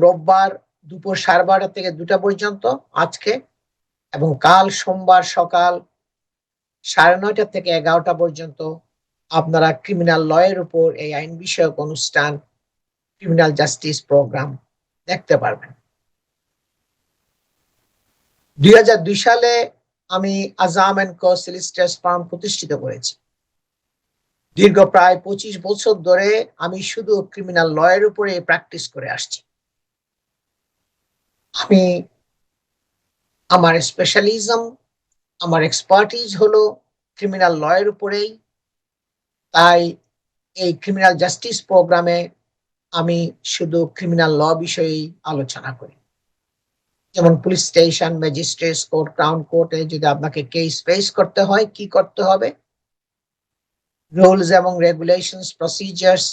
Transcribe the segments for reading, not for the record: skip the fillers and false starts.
রোববার দুপুর 12:30 থেকে 2টা পর্যন্ত আজকে, এবং কাল সোমবার সকাল 9:30 থেকে 11টা পর্যন্ত আপনারা ক্রিমিনাল ল এর উপর এই আইন বিষয়ক অনুষ্ঠান ক্রিমিনাল জাস্টিস প্রোগ্রাম দেখতে পারবেন। 2002 সালে আমি আজাম এন্ড কো সলিসিটরস ফার্ম প্রতিষ্ঠিত করেছি। দীর্ঘ প্রায় 25 বছর ধরে আমি শুধু ক্রিমিনাল ল এর উপরে প্র্যাকটিস করে আসছি। আমি আমার স্পেশালিজম, আমার এক্সপার্টিজ হলো ক্রিমিনাল ল এর উপরেই। তাই এই ক্রিমিনাল জাস্টিস প্রোগ্রামে আমি শুধু ক্রিমিনাল ল বিষয়েই আলোচনা করি। যেমন police station, magistrate court, crown কোর্টে যদি আপনাকে কেস ফেস করতে হয়, কি করতে হবে, রুলস এবং regulations, procedures,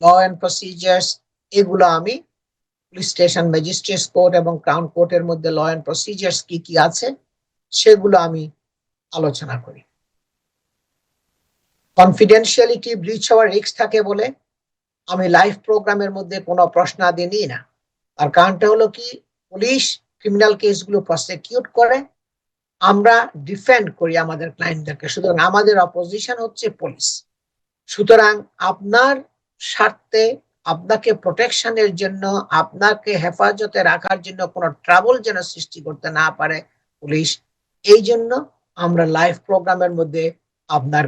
law and procedures, এগুলো আমি পুলিশ স্টেশন, ম্যাজিস্ট্রেট কোর্ট এবং ক্রাউন কোর্টের মধ্যে ল এন্ড প্রসিজার্স কি কি আছে সেগুলো আমি আলোচনা করি। কনফিডেন্সিয়ালিটি ব্রিচ হওয়ার রিস্ক থাকে বলে আমি লাইভ প্রোগ্রামের মধ্যে কোনো প্রশ্নাদি নিই না। আর কারণটা হলো কি, পুলিশ ক্রিমিনাল কেসগুলো প্রসিকিউট করে, আমরা ডিফেন্ড করি আমাদের ক্লায়েন্টদেরকে, সুতরাং আমাদের অপোজিশন হচ্ছে পুলিশ। সুতরাং আপনার স্বার্থে, আপনাকে প্রোটেকশনের জন্য, আপনাকে হেফাজতে রাখার জন্য কোনো ট্রাবল যেন সৃষ্টি করতে না পারে পুলিশ, এই জন্য আমরা লাইভ প্রোগ্রামের মধ্যে আপনার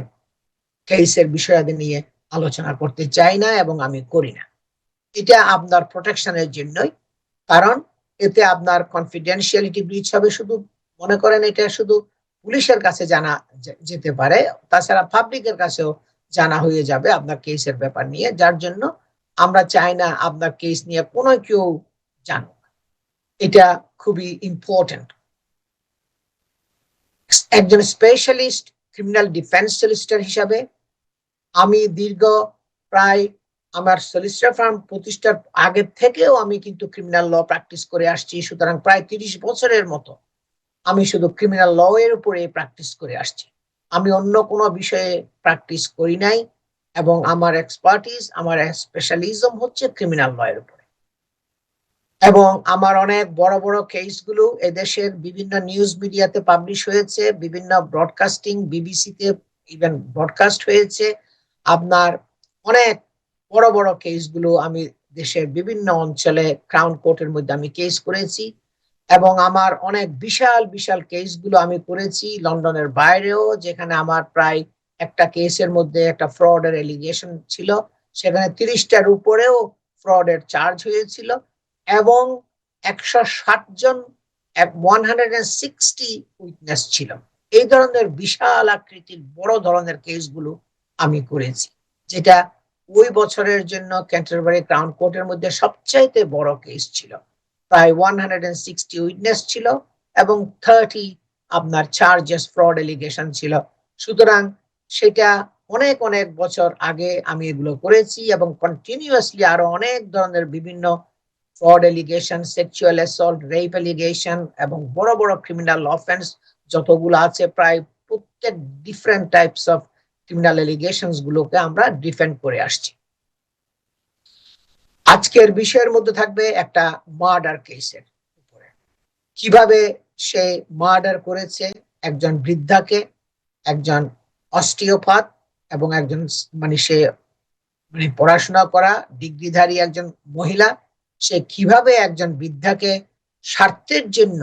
কেসের বিষয়াদি নিয়ে আলোচনা করতে চাই না এবং আমি করি না। এটা আপনার প্রোটেকশনের জন্যই, কারণ এতে আপনার কনফিডেন্সিয়ালিটি ব্রিচ হবে। শুধু মনে করেন এটা শুধু পুলিশের কাছে জানা যেতে পারে, তাছাড়া পাবলিকের কাছেও জানা হয়ে যাবে আপনার কেসের ব্যাপার নিয়ে, যার জন্য আমরা চাই না আপনার কেস নিয়ে কোনো কেউ জানুক। এটা খুবই ইম্পর্টেন্ট। একজন স্পেশালিস্ট ক্রিমিনাল ডিফেন্স সলিসিটর হিসাবে আমি দীর্ঘ প্রায়, আমার সলিসিটর ফার্ম প্রতিষ্ঠার আগে থেকেও আমি কিন্তু ক্রিমিনাল ল প্র্যাকটিস করে আসছি। সুতরাং প্রায় 30 বছরের মতো আমি শুধু ক্রিমিনাল ল এর উপরে প্র্যাকটিস করে আসছি। আমি অন্য কোনো বিষয়ে প্র্যাকটিস করি নাই, এবং আমার এক্সপার্টিস, আমার স্পেশালিজম হচ্ছে ক্রিমিনাল ল এর উপরে। এবং আমার অনেক বড় বড় কেসগুলো এদেশের বিভিন্ন নিউজ মিডিয়াতে পাবলিশ হয়েছে, বিভিন্ন ব্রডকাস্টিং, বিবিসিতে ইভেন ব্রডকাস্ট হয়েছে। আপনার অনেক বড় বড় কেসগুলো আমি দেশের বিভিন্ন অঞ্চলে ক্রাউন কোর্টের মধ্যে আমি কেস করেছি, এবং আমার অনেক বিশাল বিশাল কেসগুলো আমি করেছি লন্ডনের বাইরেও, যেখানে আমার প্রায় একটা কেসের মধ্যে একটা ফ্রডের এলিগেশন ছিল, সেখানে 30টার উপরেও ফ্রডের চার্জ হয়েছিল, এবং 160 জন, 160 উইটনেস ছিল। এই ধরনের বিশাল আকৃতির বড় ধরনের কেসগুলো আমি করেছি, যেটা ওই বছরের জন্য ক্যান্টারবারি ক্রাউন কোর্টের মধ্যে সবচাইতে বড় কেস ছিল। প্রায় 160 উইটনেস ছিল এবং 30 আপনার চার্জেস, ফ্রড এলিগেশন ছিল। সুতরাং সেটা অনেক অনেক বছর আগে আমি এগুলো করেছি, এবং কন্টিনিউয়াসলি আরো অনেক ধরনের বিভিন্ন fraud allegation, sexual assault, rape allegation এবং বড় বড় ক্রিমিনাল অফেন্স যতগুলো আছে, প্রায় প্রত্যেক different types of criminal allegations গুলোকে আমরা ডিফেন্ড করে আসছি। আজকের বিষয়ের মধ্যে থাকবে একটা মার্ডার কেসের উপরে, কিভাবে সে মার্ডার করেছে একজন বৃদ্ধাকে, একজন অস্টিওপ্যাথ এবং একজন সে পড়াশোনা করা ডিগ্রিধারী একজন মহিলা, সে কিভাবে একজন বৃদ্ধাকে স্বার্থের জন্য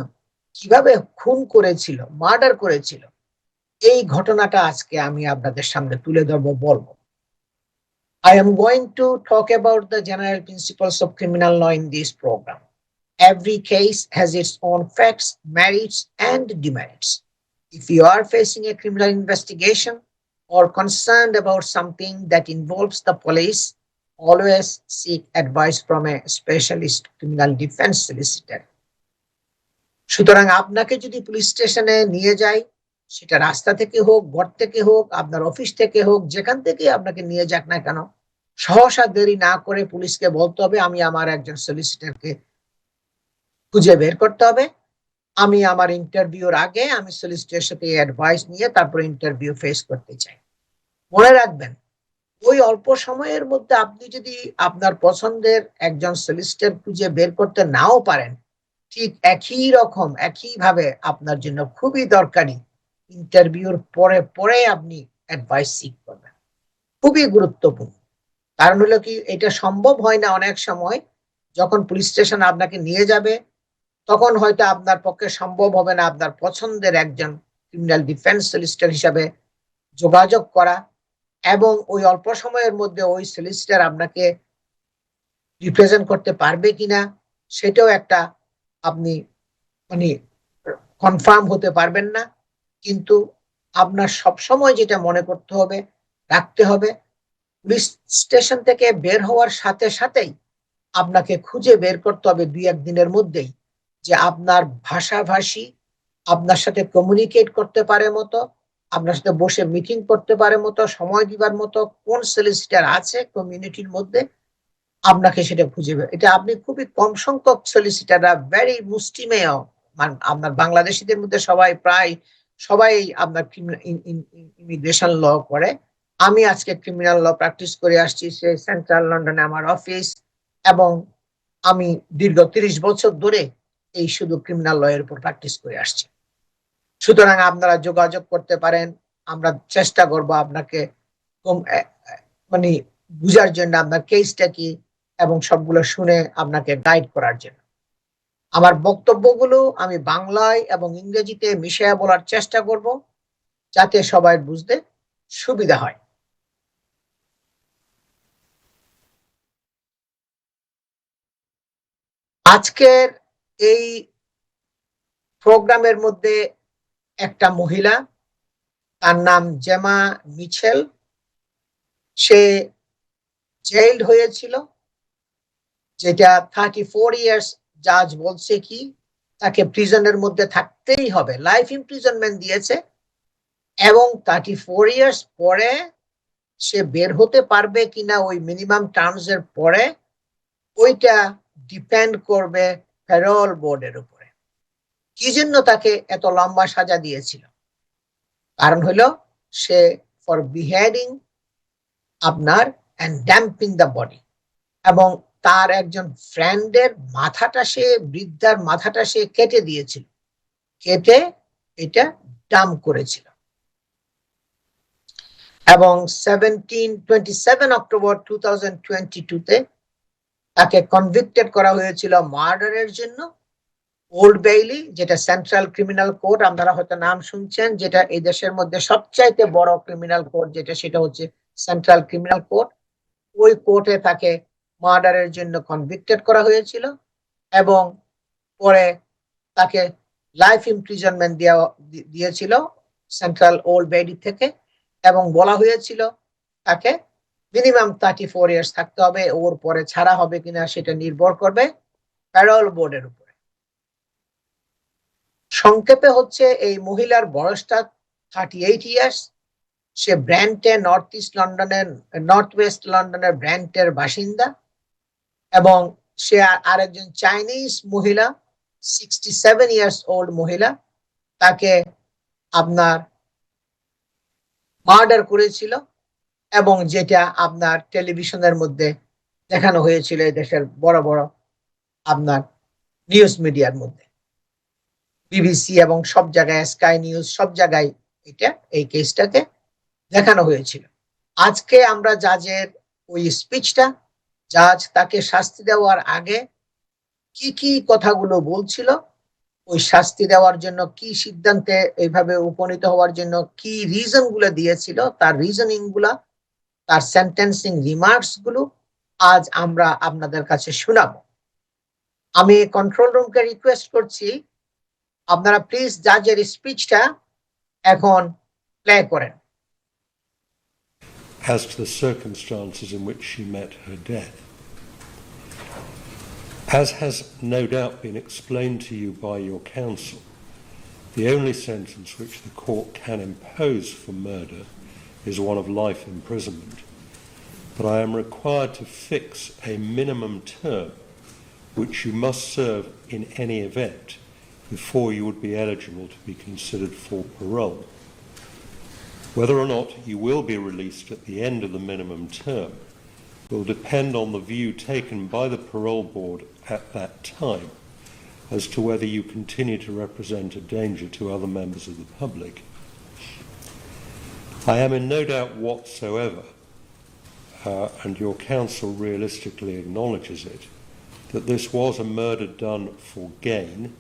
কিভাবে খুন করেছিল, মার্ডার করেছিল, এই ঘটনাটা আজকে আমি আপনাদের সামনে তুলে ধরবো, বলবো। I am going to talk about the general principles of criminal law in this program. Every case has its own facts, merits, and demerits. If you are facing a criminal investigation or concerned about something that involves the police, always seek advice from a specialist criminal defense solicitor. সুতরাং আপনাকে যদি police স্টেশনে নিয়ে যায়, সেটা রাস্তা থেকে হোক, ঘর থেকে হোক, আপনার অফিস থেকে হোক, যেখান থেকে আপনাকে নিয়ে যাক না কেন, সহসা দেরি না করে পুলিশকে বলতে হবে, আমি আমার একজন সলিসিটরকে খুঁজে বের করতে হবে, আমি আমার ইন্টারভিউর আগে আমি সলিসিটরের সাথে অ্যাডভাইস নিয়ে তারপর ইন্টারভিউ ফেস করতে চাই। মনে রাখবেন, ওই অল্প সময়ের মধ্যে আপনি যদি আপনার পছন্দের একজন সলিসিটর খুঁজে বের করতে নাও পারেন, ঠিক একইভাবে আপনার জন্য খুবই দরকারি ইন্টারভিউর পরে পরে আপনি অ্যাডভাইস সিক করবেন, খুবই গুরুত্বপূর্ণ। কারণ হলো কি, এটা সম্ভব হয় না অনেক সময়, যখন পুলিশ স্টেশন আপনাকে নিয়ে যাবে তখন হয়তো আপনার পক্ষে সম্ভব হবে না আপনার পছন্দের একজন ক্রিমিনাল ডিফেন্স সলিসিটর হিসাবে যোগাযোগ করা, এবং ওই অল্প সময়ের মধ্যে ওই সলিসিটর আপনাকে রিপ্রেজেন্ট করতে পারবে কিনা সেটাও একটা আপনি মানে কনফার্ম হতে পারবেন না। কিন্তু আপনার সবসময় যেটা মনে করতে হবে, রাখতে হবে, পুলিশ স্টেশন থেকে বের হওয়ার সাথে সাথেই আপনাকে খুঁজে বের করতে হবে 2-1 দিনের মধ্যেই, যে আপনার ভাষাভাষী, আপনার সাথে কমিউনিকেট করতে পারে মতো, আপনার সাথে বসে মিটিং করতে পারে মতো, সময় দিবার মতো কোন সলিসিটর আছে কমিউনিটির মধ্যে, আপনাকে সেটা খুঁজে বের। এটা আপনি খুবই কম সংখ্যক সলিসিটররা ভেরি মুষ্টিমেয়, আপনার বাংলাদেশিদের মধ্যে প্রায় সবাই আপনার ইমিগ্রেশন ল করে। আমি আজকে ক্রিমিনাল ল প্র্যাকটিস করে আসছি, সে সেন্ট্রাল লন্ডনে আমার অফিস, এবং আমি দীর্ঘ 30 বছর ধরে এই শুধু ক্রিমিনাল ল এর উপর প্র্যাকটিস করে আসছি। সুতরাং আপনারা যোগাযোগ করতে পারেন, আমরা চেষ্টা করব আপনাকে মানে বুঝার জন্য আপনার কেসটা কি এবং সবগুলো শুনে আপনাকে গাইড করার জন্য। আমার বক্তব্যগুলো আমি বাংলায় এবং ইংরেজিতে মিশিয়ে বলার চেষ্টা করব, যাতে সবাই বুঝতে সুবিধা হয়। আজকের এই প্রোগ্রামের মধ্যে একটা মহিলা, তার নাম জেমা মিচেল, সে জেলড হয়েছিল, যেটা 34 ইয়ার্স জাজ বলছে কি তাকে প্রিজনের মধ্যে থাকতেই হবে, লাইফ ইমপ্রিজনমেন্ট দিয়েছে, এবং 34 ইয়ার্স পরে সে বের হতে পারবে কিনা ওই মিনিমাম টার্মস এর পরে, ওইটা ডিপেন্ড করবে প্যারোল বোর্ডের উপরে। কি জন্য তাকে এত লম্বা সাজা দিয়েছিল? কারণ হলো সে ফর বিহেডিং আপনার এন্ড ড্যাম্পিং দ্য বডি, এবং তার একজন ফ্রেন্ডের মাথাটা, সে বৃদ্ধার মাথাটা সে কেটে দিয়েছিল, কেটে এটা ডাম্প করেছিল। এবং 27 অক্টোবর 2022-তে তাকে কনভিক্টেড করা হয়েছিল মার্ডারের জন্য। ওল্ড বেইলি, যেটা সেন্ট্রাল ক্রিমিনাল কোর্ট, আপনারা হয়তো নাম শুনছেন, যেটা এই দেশের মধ্যে সবচাইতে বড় ক্রিমিনাল কোর্ট, সেটা হচ্ছে সেন্ট্রাল ক্রিমিনাল কোর্ট। ওই কোর্টে তাকে মার্ডারের জন্য কনভিক্টেড করা হয়েছিল, এবং পরে তাকে লাইফ ইমপ্রিজনমেন্ট দিয়েছিল সেন্ট্রাল ওল্ড বেইলি থেকে, এবং বলা হয়েছিল তাকে মিনিমাম 34 ইয়ার্স থাকতে হবে, ওর পরে ছাড়া হবে কিনা সেটা নির্ভর করবে প্যারোল বোর্ডের উপরে। সংক্ষেপে হচ্ছে এই মহিলার বয়সটা 38 ইয়ার্স, সে ব্র্যান্টে, নর্থ ওয়েস্ট লন্ডনের ব্র্যান্টের বাসিন্দা, এবং সে আরেকজন চাইনিজ মহিলা, 67 ইয়ার্স ওল্ড মহিলা, তাকে আপনার মার্ডার করেছিল, এবং যেটা আপনার টেলিভিশনের মধ্যে দেখানো হয়েছিল এই দেশের বড় বড় আপনার নিউজ মিডিয়ার মধ্যে, বিবিসি এবং সব জায়গায়, স্কাই নিউজ, সব জায়গায় এটা এই কেসটাকে দেখানো হয়েছিল। আজকে আমরা জাজের ওই স্পিচটা, জাজ তাকে শাস্তি দেওয়ার আগে কি কি কথাগুলো বলছিল, ওই শাস্তি দেওয়ার জন্য কি সিদ্ধান্তে এইভাবে উপনীত হওয়ার জন্য কি রিজন গুলো দিয়েছিল, তার রিজনিং গুলা, তার সেন্টেন্সিং রিমার্কস গুলো আজ আমরা আপনাদের কাছে শোনাবো। আমি কন্ট্রোল রুমকে রিকোয়েস্ট করছি, আপনারা প্লিজ জাজের স্পিচটা এখন প্লে করেন। As to the circumstances in which she met her death, as has no doubt been explained to you by your counsel, the only sentence which the court can impose for murder is one of life imprisonment, but I am required to fix a minimum term which you must serve in any event before you would be eligible to be considered for parole. Whether or not you will be released at the end of the minimum term will depend on the view taken by the parole board at that time as to whether you continue to represent a danger to other members of the public. I am in no doubt whatsoever, and your counsel realistically acknowledges it, that this was a murder done for gain,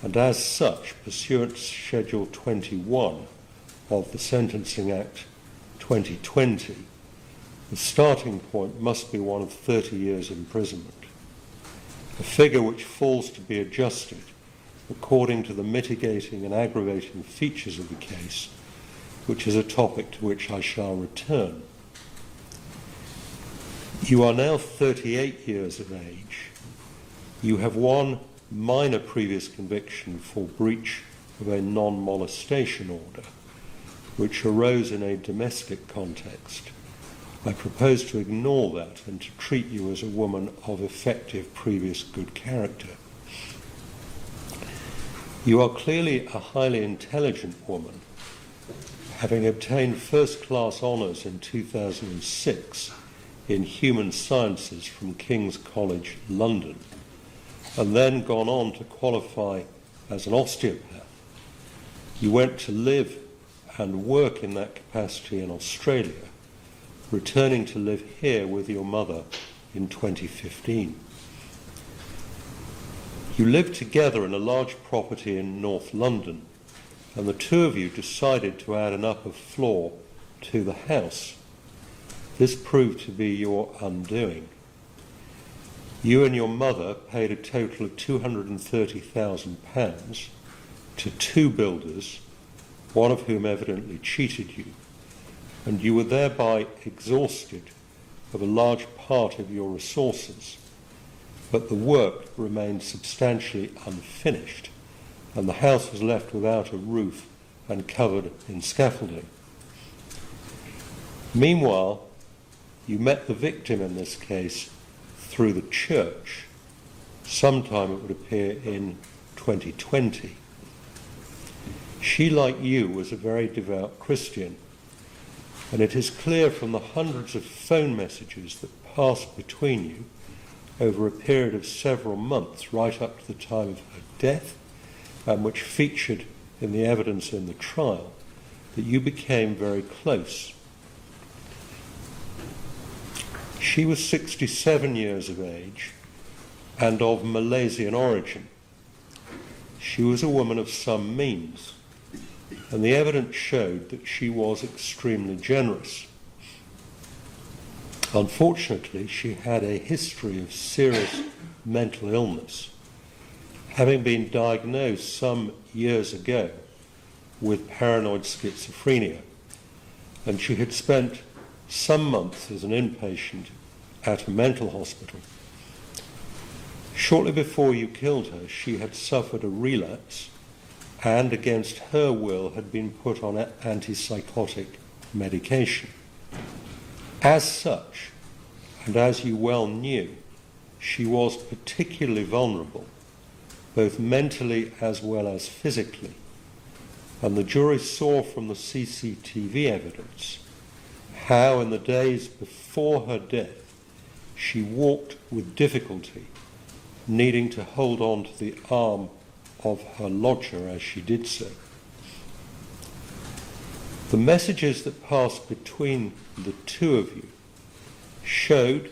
and as such, pursuant to Schedule 21 of the Sentencing Act 2020, the starting point must be one of 30 years imprisonment, a figure which falls to be adjusted according to the mitigating and aggravating features of the case, which is a topic to which I shall return. You are now 38 years of age. You have one minor previous conviction for breach of a non-molestation order, which arose in a domestic context. I propose to ignore that and to treat you as a woman of effective previous good character. You are clearly a highly intelligent woman, having obtained first-class honours in 2006 in human sciences from King's College, London, and then gone on to qualify as an osteopath. You went to live and work in that capacity in Australia, returning to live here with your mother in 2015. You lived together in a large property in North London, and the two of you decided to add an upper floor to the house. This proved to be your undoing. You and your mother paid a total of £230,000 to two builders, one of whom evidently cheated you, and you were thereby exhausted of a large part of your resources, but the work remained substantially unfinished, and the house was left without a roof and covered in scaffolding. Meanwhile, you met the victim in this case through the church, sometime it would appear in 2020. She, like you, was a very devout Christian, and it is clear from the hundreds of phone messages that passed between you over a period of several months right up to the time of her death, and which featured in the evidence in the trial, that you became very close. She was 67 years of age and of Malaysian origin. She was a woman of some means, and the evidence showed that she was extremely generous. Unfortunately, she had a history of serious mental illness, having been diagnosed some years ago with paranoid schizophrenia, and she had spent some months as an inpatient at a mental hospital. Shortly before you killed her, she had suffered a relapse and, against her will, had been put on antipsychotic medication. As such, and as you well knew, she was particularly vulnerable, both mentally as well as physically, and the jury saw from the CCTV evidence how in the days before her death she walked with difficulty, needing to hold on to the arm of her lodger as she did so. The messages that passed between the two of you showed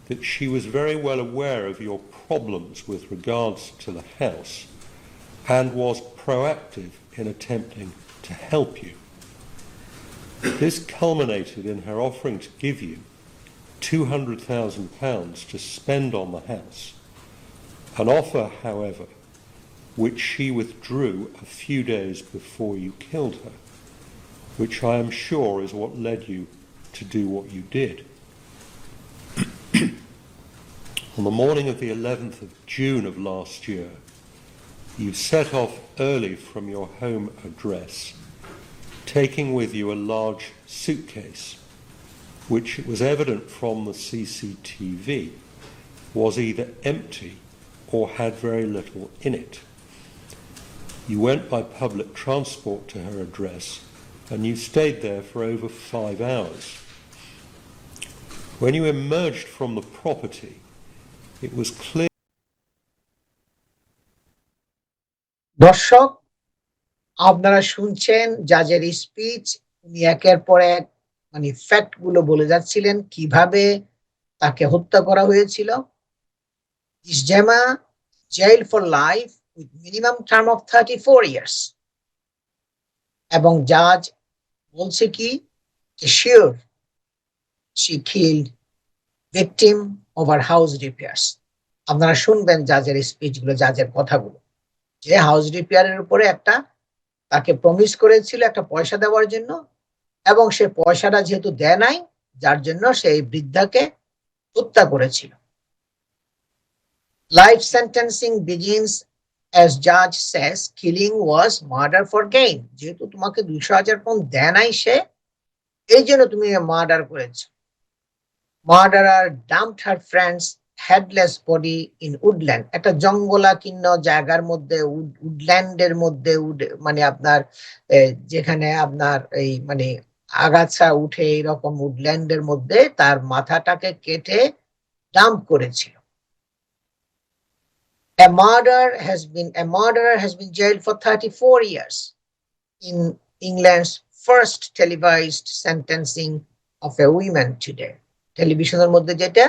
that she was very well aware of your problems with regards to the house and was proactive in attempting to help you. This culminated in her offering to give you £200,000 to spend on the house, an offer, however, which she withdrew a few days before you killed her, which I am sure is what led you to do what you did. On the morning of the 11th of June of last year, you set off early from your home address, taking with you a large suitcase, which it was evident from the CCTV was either empty or had very little in it. You went by public transport to her address and you stayed there for over 5 hours. When you emerged from the property, it was clear. দর্শক, আপনারা শুনছেন জাজের speech. উনি একের পর এক fact গুলো বলে যাচ্ছিলেন কিভাবে তাকে হত্যা করা হয়েছিল। ইসজেমা jailed for life with minimum term of 34 years. এবং জাজ বলছে কি, sure she killed victim over house repairs. আপনারা শুনবেন জাজের স্পিচগুলো, জাজের কথাগুলো, যে হাউস রিপেয়ারের উপরে একটা তাকে প্রমিস করেছিল একটা পয়সা দেওয়ার জন্য, এবং সে পয়সাটা যেহেতু দেয় নাই, যার জন্য সেই বৃদ্ধাকে হত্যা করেছিল। Life sentencing begins as judge says killing was murder for gain. যেহেতু তোমাকে 200,000 পাউন্ড দেয় নাই সে, এই জন্য তুমি মার্ডার করেছো। Murderer dumped her friend's headless body in woodland. একটা জঙ্গলাকীর্ণ জায়গার মধ্যে, উডল্যান্ডের মধ্যে, আপনার যেখানে আপনার এই আগাছা উঠে এরকম উডল্যান্ডের মধ্যে তার মাথাটাকে কেটে ডাম্প করেছিল। A murderer has been jailed for 34 years in England's first televised sentencing of a woman today. টেলিভিশনের মধ্যে যেটা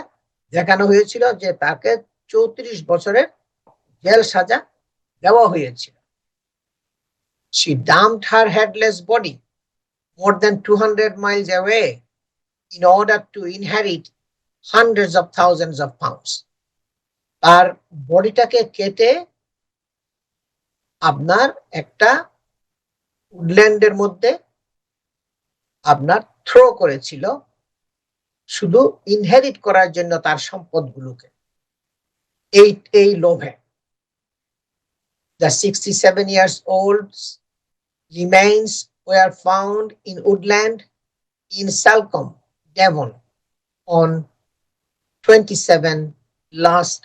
দেখানো হয়েছিল যে তাকে 34 বছরের জেল সাজা দেওয়া হয়েছিল। She dumped her headless body more than 200 miles away in order to inherit hundreds of thousands of pounds. তার বডিটাকে কেটে আপনার একটা উডল্যান্ডের মধ্যে আপনার থ্রো করেছিল, শুধু ইনহেরিট করার জন্য তার সম্পদগুলোকে, এই লোভে। The 67 years old remains were found in woodland in Salcombe, Devon on 27 last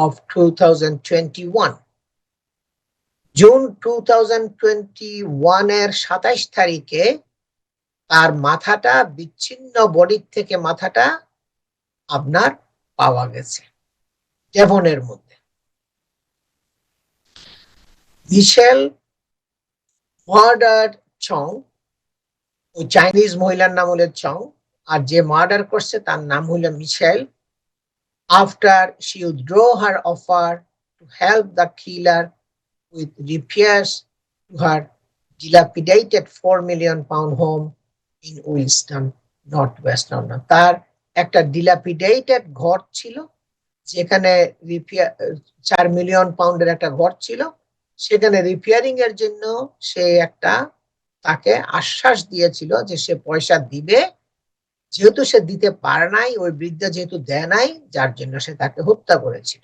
of 2021. June 2021 এর 27 তারিখে তার মাথাটা বিচ্ছিন্ন বডির থেকে মাথাটা আপনার পাওয়া গেছে ডেভনের মধ্যে। মিশেল মার্ডার চং, ওই চাইনিজ মহিলার নাম হলো চং, আর যে মার্ডার করছে তার নাম হলো মিশেল। After she withdrew her offer to help the killer with repairs to her dilapidated 4 million pound home in Wilston, Northwest London. তার একটা dilapidated ঘর ছিল, যেখানে 4 মিলিয়ন পাউন্ডের একটা ঘর ছিল, সেখানে রিপেয়ারিং এর জন্য সে তাকে আশ্বাস দিয়েছিল যে সে পয়সা দিবে। যেহেতু সে দিতে পারে নাই, ওই বৃদ্ধা যেহেতু দেয় নাই, যার জন্য সে তাকে হত্যা করেছিল।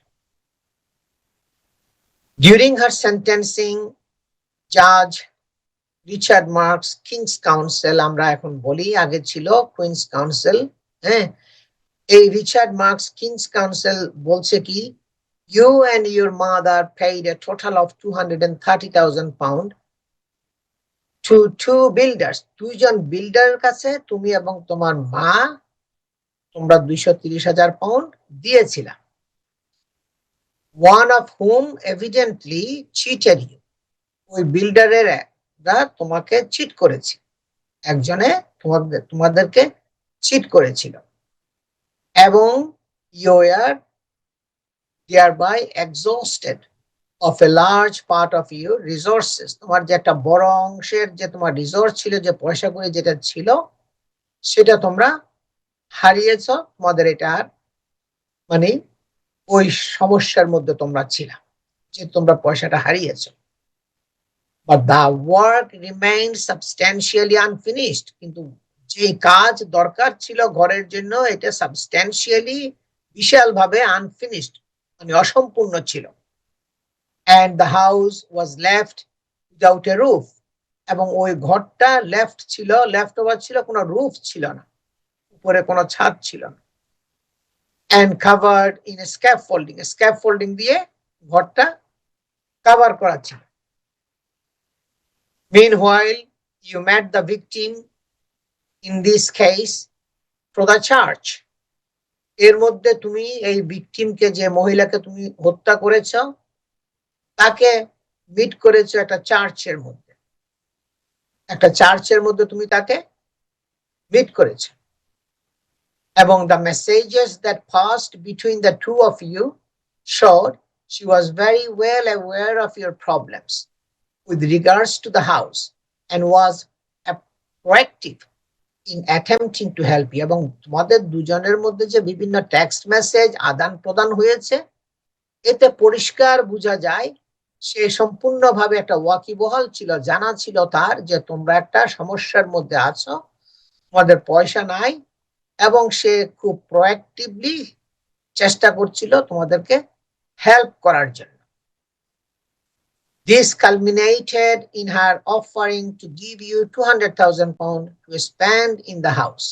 During her sentencing, Judge Richard Marks King's Counsel, আমরা এখন বলি, আগে ছিল কুইন্স কাউন্সিল, হ্যাঁ, এই রিচার্ড মার্কস কিংস কাউন্সিল বলছে কি, you and your mother paid a total of 230,000 pound to two builders. দুইজন বিল্ডারের কাছে তুমি এবং তোমার মা তোমরা 230,000 pound দিয়েছিলা। One of whom evidently cheated you. ওই বিল্ডারেরা তোমাকে চিট করেছে, একজনে তোমাদেরকে চিট করেছিল, এবং you were thereby exhausted of a large part of your resources. তোমার যে একটা বড় অংশের যে তোমার রিসোর্স ছিল, যে পয়সা করে যেটা ছিল, সেটা তোমরা হারিয়েছ। তোমাদের এটা ওই সমস্যার মধ্যে তোমরা ছিল যে তোমরা পয়সাটা হারিয়েছ। But the work remained substantially unfinished. কিন্তু যে কাজ দরকার ছিল ঘরের জন্য, এটা সাবস্ট্যান্সিয়ালি বিশালভাবে আনফিনিশড, অসম্পূর্ণ ছিল। And the house was left without a roof. এবং ওই ঘরটা লেফট ওভার ছিল, কোনো রুফ ছিল না, উপরে কোনো ছাদ ছিল না। And covered in a scaffolding দিয়ে ঘরটা কভার করা ছিল। Meanwhile, you met the victim in this case through the church. এর মধ্যে তুমি এই ভিকটিমকে, যে মহিলাকে তুমি হত্যা করেছো, তাকে মিট করেছো একটা চার্চের মধ্যে। একটা চার্চের মধ্যে তুমি তাকে মিট করেছো। এবং the messages that passed between the two of you showed she was very well aware of your problems with regards to the house and was proactive in attempting to help you. এবং তোমাদের দুজনের মধ্যে যে বিভিন্ন text message আদান প্রদান হয়েছে, এতে পরিষ্কার বোঝা যায় সে সম্পূর্ণভাবে একটা ওয়াকিবহাল ছিল, জানা ছিল তার যে তোমরা একটা সমস্যার মধ্যে আছো, তোমাদের পয়সা নাই, এবং সে খুব প্রোঅ্যাক্টিভলি চেষ্টা করছিল তোমাদেরকে হেল্প করার জন্য। This culminated in her offering to give you 200,000 pounds to spend in the house.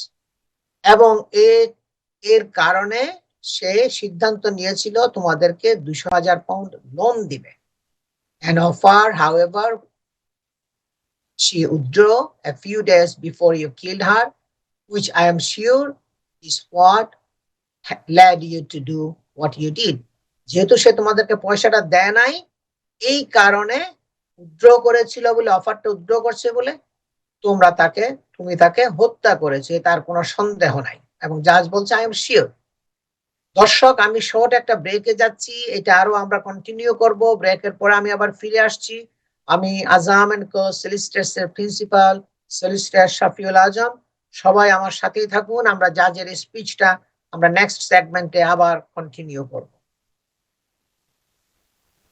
এবং এর কারণে সে সিদ্ধান্ত নিয়েছিল তোমাদেরকে 200,000 পাউন্ড লোন দিবে। An offer, however, she withdrew a few days before you killed her, which I am sure is what led you to do what you did. যেহেতু সে তোমাদেরকে পয়সাটা দেয় নাই, এই কারণে উইথড্র করেছিল বলে, অফারটা উইথড্র করছে বলে তুমি তাকে হত্যা করেছে, তার কোনো সন্দেহ নাই। এবং জাজ বলছে আই এম শিওর। দর্শক, আমি শর্ট একটা ব্রেকে যাচ্ছি, এটা আরো আমরা কন্টিনিউ করব। ব্রেকের পরে আমি আবার ফিরে আসছি। আমি আজম এন্ড কো সলিসিটরস এর প্রিন্সিপাল সলিসিটর শফিউল আজম, সবাই আমার সাথেই থাকুন। আমরা জাজের স্পিচটা আমরা নেক্সট সেগমেন্টে আবার কন্টিনিউ করব।